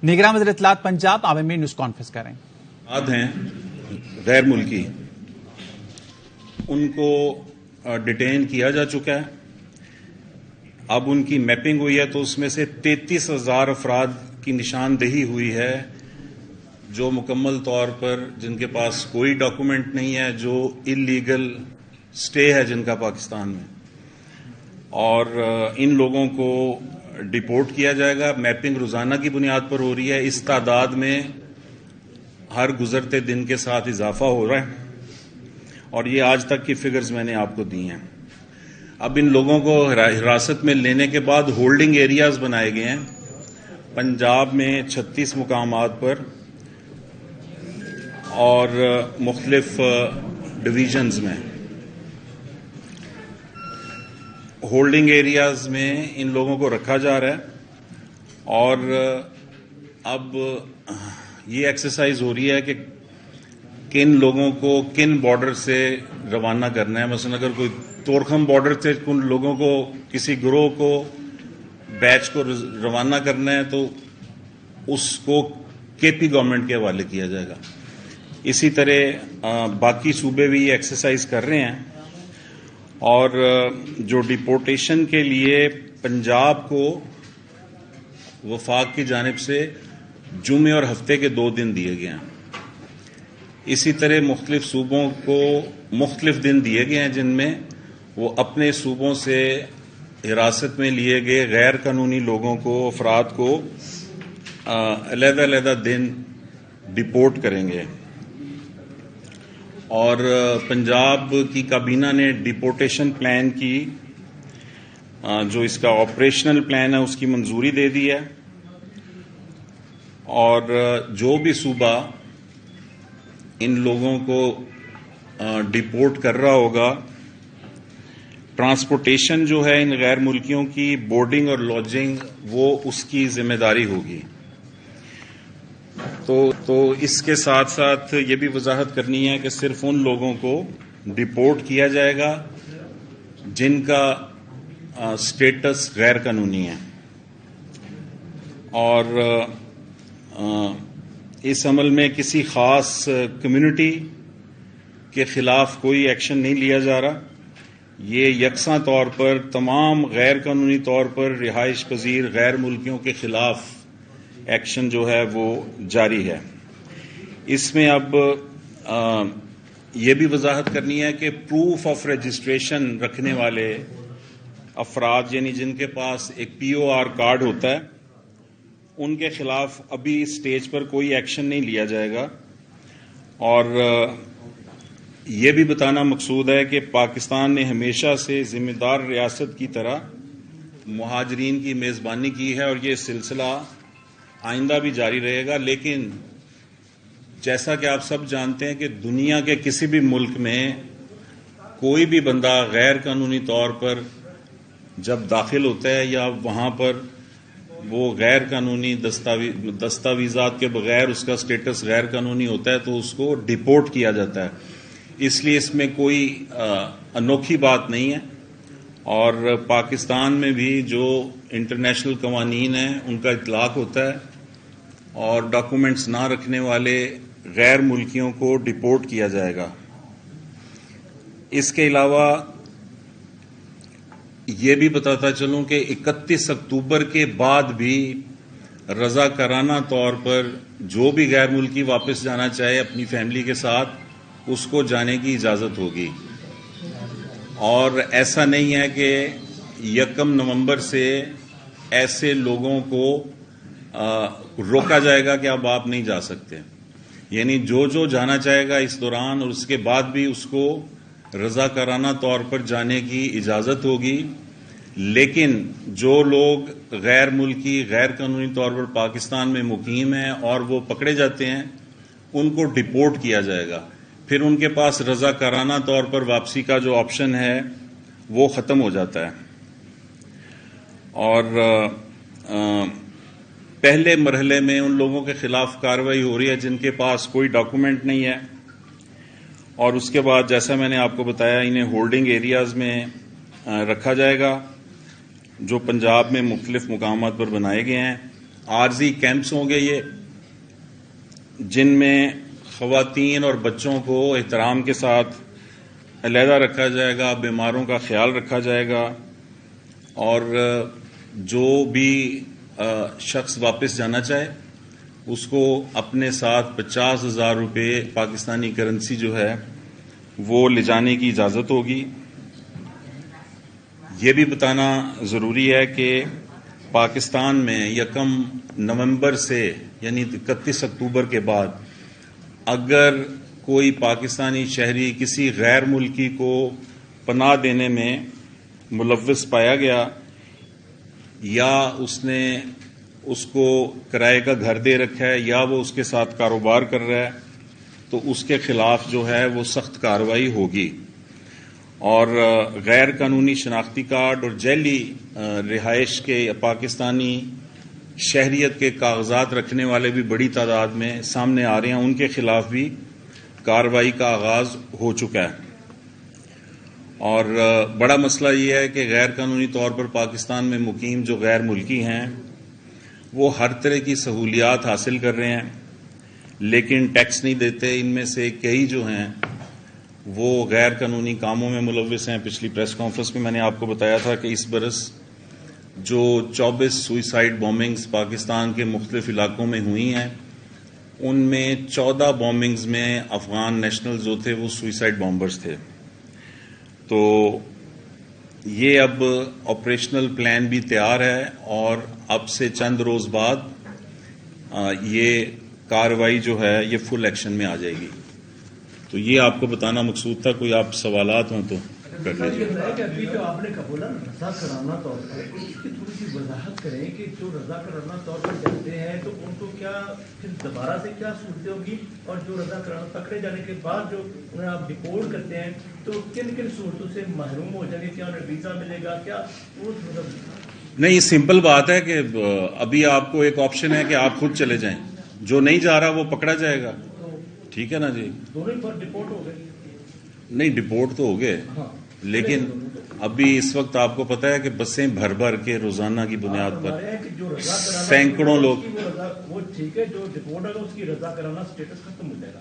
نگراں وزیر اطلاعات پنجاب عالمی نیوز کانفرنس کر رہے ہیں. ہیں غیر ملکی ان کو ڈیٹین کیا جا چکا ہے. اب ان کی میپنگ ہوئی ہے تو اس میں سے 33,000 افراد کی نشاندہی ہوئی ہے جو مکمل طور پر جن کے پاس کوئی ڈاکومنٹ نہیں ہے, جو انلیگل سٹے ہے جن کا پاکستان میں, اور ان لوگوں کو ڈیپورٹ کیا جائے گا. میپنگ روزانہ کی بنیاد پر ہو رہی ہے. اس تعداد میں ہر گزرتے دن کے ساتھ اضافہ ہو رہا ہے اور یہ آج تک کی فگرز میں نے آپ کو دی ہیں. اب ان لوگوں کو حراست میں لینے کے بعد ہولڈنگ ایریاز بنائے گئے ہیں پنجاب میں 36 مقامات پر اور مختلف ڈویژنز میں. ہولڈنگ ایریاز میں ان لوگوں کو رکھا جا رہا ہے اور اب یہ ایکسرسائز ہو رہی ہے کہ کن لوگوں کو کن بارڈر سے روانہ کرنا ہے. مثلا اگر کوئی تورخم بارڈر سے کن لوگوں کو کسی گروہ کو بیچ کو روانہ کرنا ہے تو اس کو کے پی گورنمنٹ کے حوالے کیا جائے گا. اسی طرح باقی صوبے بھی یہ ایکسرسائز کر رہے ہیں اور جو ڈیپورٹیشن کے لیے پنجاب کو وفاق کی جانب سے جمعے اور ہفتے کے 2 دن دیے گئے ہیں. اسی طرح مختلف صوبوں کو مختلف دن دیے گئے ہیں جن میں وہ اپنے صوبوں سے حراست میں لیے گئے غیر قانونی لوگوں کو, افراد کو علیحدہ علیحدہ دن ڈیپورٹ کریں گے. اور پنجاب کی کابینہ نے ڈیپورٹیشن پلان کی جو اس کا آپریشنل پلان ہے اس کی منظوری دے دی ہے اور جو بھی صوبہ ان لوگوں کو ڈیپورٹ کر رہا ہوگا ٹرانسپورٹیشن جو ہے ان غیر ملکیوں کی بورڈنگ اور لاڈجنگ وہ اس کی ذمہ داری ہوگی. تو اس کے ساتھ ساتھ یہ بھی وضاحت کرنی ہے کہ صرف ان لوگوں کو ڈیپورٹ کیا جائے گا جن کا سٹیٹس غیر قانونی ہے اور اس عمل میں کسی خاص کمیونٹی کے خلاف کوئی ایکشن نہیں لیا جا رہا. یہ یکساں طور پر تمام غیر قانونی طور پر رہائش پذیر غیر ملکیوں کے خلاف ایکشن جو ہے وہ جاری ہے. اس میں اب یہ بھی وضاحت کرنی ہے کہ پروف آف رجسٹریشن رکھنے والے افراد یعنی جن کے پاس ایک POR کارڈ ہوتا ہے ان کے خلاف ابھی اس سٹیج پر کوئی ایکشن نہیں لیا جائے گا. اور یہ بھی بتانا مقصود ہے کہ پاکستان نے ہمیشہ سے ذمہ دار ریاست کی طرح مہاجرین کی میزبانی کی ہے اور یہ سلسلہ آئندہ بھی جاری رہے گا. لیکن جیسا کہ آپ سب جانتے ہیں کہ دنیا کے کسی بھی ملک میں کوئی بھی بندہ غیر قانونی طور پر جب داخل ہوتا ہے یا وہاں پر وہ غیر قانونی دستاویزات کے بغیر اس کا سٹیٹس غیر قانونی ہوتا ہے تو اس کو ڈیپورٹ کیا جاتا ہے. اس لیے اس میں کوئی انوکھی بات نہیں ہے اور پاکستان میں بھی جو انٹرنیشنل قوانین ہیں ان کا اطلاق ہوتا ہے اور ڈاکومنٹس نہ رکھنے والے غیر ملکیوں کو ڈیپورٹ کیا جائے گا. اس کے علاوہ یہ بھی بتاتا چلوں کہ 31 اکتوبر کے بعد بھی رضاکارانہ طور پر جو بھی غیر ملکی واپس جانا چاہے اپنی فیملی کے ساتھ اس کو جانے کی اجازت ہوگی. اور ایسا نہیں ہے کہ 1 نومبر سے ایسے لوگوں کو روکا جائے گا کہ اب آپ نہیں جا سکتے. یعنی جو جانا چاہے گا اس دوران اور اس کے بعد بھی اس کو رضاکارانہ طور پر جانے کی اجازت ہوگی. لیکن جو لوگ غیر ملکی غیر قانونی طور پر پاکستان میں مقیم ہیں اور وہ پکڑے جاتے ہیں ان کو ڈیپورٹ کیا جائے گا. پھر ان کے پاس رضاکارانہ طور پر واپسی کا جو آپشن ہے وہ ختم ہو جاتا ہے. اور پہلے مرحلے میں ان لوگوں کے خلاف کارروائی ہو رہی ہے جن کے پاس کوئی ڈاکومنٹ نہیں ہے اور اس کے بعد جیسا میں نے آپ کو بتایا انہیں ہولڈنگ ایریاز میں رکھا جائے گا جو پنجاب میں مختلف مقامات پر بنائے گئے ہیں. عارضی کیمپس ہوں گے یہ، جن میں خواتین اور بچوں کو احترام کے ساتھ علیحدہ رکھا جائے گا، بیماروں کا خیال رکھا جائے گا، اور جو بھی شخص واپس جانا چاہے اس کو اپنے ساتھ 50,000 روپے پاکستانی کرنسی جو ہے وہ لے جانے کی اجازت ہوگی۔ یہ بھی بتانا ضروری ہے کہ پاکستان میں 1 نومبر سے یعنی 31 اکتوبر کے بعد اگر کوئی پاکستانی شہری کسی غیر ملکی کو پناہ دینے میں ملوث پایا گیا یا اس نے اس کو کرائے کا گھر دے رکھا ہے یا وہ اس کے ساتھ کاروبار کر رہا ہے تو اس کے خلاف جو ہے وہ سخت کارروائی ہوگی، اور غیر قانونی شناختی کارڈ اور جعلی رہائش کے پاکستانی شہریت کے کاغذات رکھنے والے بھی بڑی تعداد میں سامنے آ رہے ہیں، ان کے خلاف بھی کارروائی کا آغاز ہو چکا ہے۔ اور بڑا مسئلہ یہ ہے کہ غیر قانونی طور پر پاکستان میں مقیم جو غیر ملکی ہیں وہ ہر طرح کی سہولیات حاصل کر رہے ہیں لیکن ٹیکس نہیں دیتے۔ ان میں سے کئی جو ہیں وہ غیر قانونی کاموں میں ملوث ہیں۔ پچھلی پریس کانفرنس میں نے آپ کو بتایا تھا کہ اس برس جو 24 سوئسائڈ بومبنگز پاکستان کے مختلف علاقوں میں ہوئی ہیں ان میں 14 بومبنگز میں افغان نیشنل جو تھے وہ سوئسائڈ بامبرز تھے۔ تو یہ اب آپریشنل پلان بھی تیار ہے اور اب سے چند روز بعد یہ کارروائی جو ہے یہ فل ایکشن میں آ جائے گی۔ تو یہ آپ کو بتانا مقصود تھا، کوئی آپ سوالات ہوں تو کر لیجیے۔ ابھی جو آپ نے بولا رضا کرانہ طور پر اس کی تھوڑی سی وضاحت کریں کہ جو رضا کرانہ طور پر جاتے ہیں تو ان کو کیا پھر دوبارہ سے کیا صورتیں ہوگی، اور جو رضا کرانہ پکڑے جانے کے بعد جو انہیں آپ ڈپورٹ کرتے ہیں تو کن کن صورتوں سے محروم ہو جائیں گے؟ کیا انہیں ویزا ملے گا؟ کیا وہ نہیں، سمپل بات ہے کہ ابھی آپ کو ایک آپشن ہے کہ آپ خود چلے جائیں، جو نہیں جا رہا وہ پکڑا جائے گا، ٹھیک ہے نا جی؟ دونوں پر ڈپورٹ ہو گئے؟ نہیں، ڈپورٹ تو ہو گئے لیکن ابھی اس وقت آپ کو پتا ہے کہ بسیں بھر بھر کے روزانہ کی بنیاد پر سینکڑوں لوگ، وہ ٹھیک ہے جو ڈپورٹ ہوگا اس کی رضا کرانہ اسٹیٹس ختم ہو جائے گا،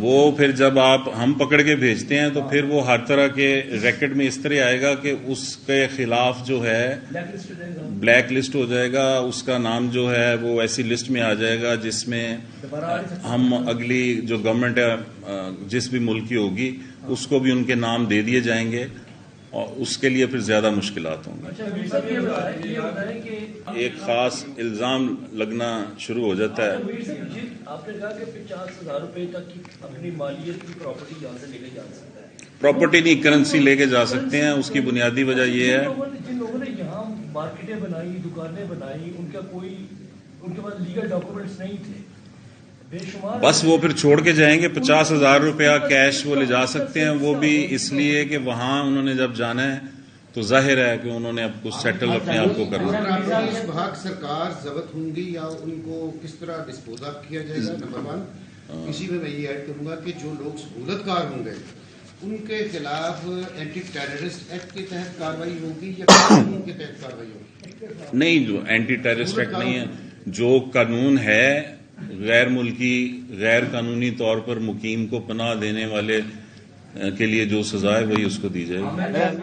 وہ پھر جب ہم پکڑ کے بھیجتے ہیں تو پھر وہ ہر طرح کے ریکٹ میں اس طرح آئے گا کہ اس کے خلاف جو ہے بلیک لسٹ ہو جائے گا، اس کا نام جو ہے وہ ایسی لسٹ میں آ جائے گا جس میں ہم اگلی جو گورنمنٹ جس بھی ملک کی ہوگی اس کو بھی ان کے نام دے دیے جائیں گے اور اس کے لیے پھر زیادہ مشکلات ہوں گی۔ ایک خاص الزام لگنا شروع ہو جاتا ہے۔ آپ نے کہا کہ 50,000 روپے تک کی اپنی مالیت کی پراپرٹی یہاں سے لے کے جا سکتا ہے۔ پراپرٹی نہیں، کرنسی لے کے جا سکتے ہیں۔ اس کی بنیادی وجہ یہ ہے جن لوگوں نے یہاں مارکیٹیں بنائی، دکانیں بنائی، ان کے پاس لیگل ڈاکومنٹس نہیں تھے، بس وہ پھر چھوڑ کے جائیں گے۔ 50,000 روپیہ کیش وہ لے جا سکتے ہیں، وہ بھی اس لیے کہ وہاں انہوں نے جب جانا ہے تو ظاہر ہے کہ انہوں نے اب کچھ سیٹل اپنے آپ کو کرنا ہے۔ سرکار ضبط ہوں گی یا ان کو کس طرح ڈسپوز آف کیا جائے گا؟ نمبر 1 اسی میں یہ ایڈ کروں گا کہ جو لوگ سہولت کار ہوں گے ان کے خلاف اینٹی ٹیررسٹ ایکٹ کے تحت کارروائی ہوگی یا قانون کے تحت کارروائی ہوگی؟ نہیں، جو اینٹی ٹیررسٹ ایکٹ نہیں ہے، جو قانون ہے غیر ملکی غیر قانونی طور پر مقیم کو پناہ دینے والے کے لیے جو سزا ہے وہی اس کو دی جائے گی۔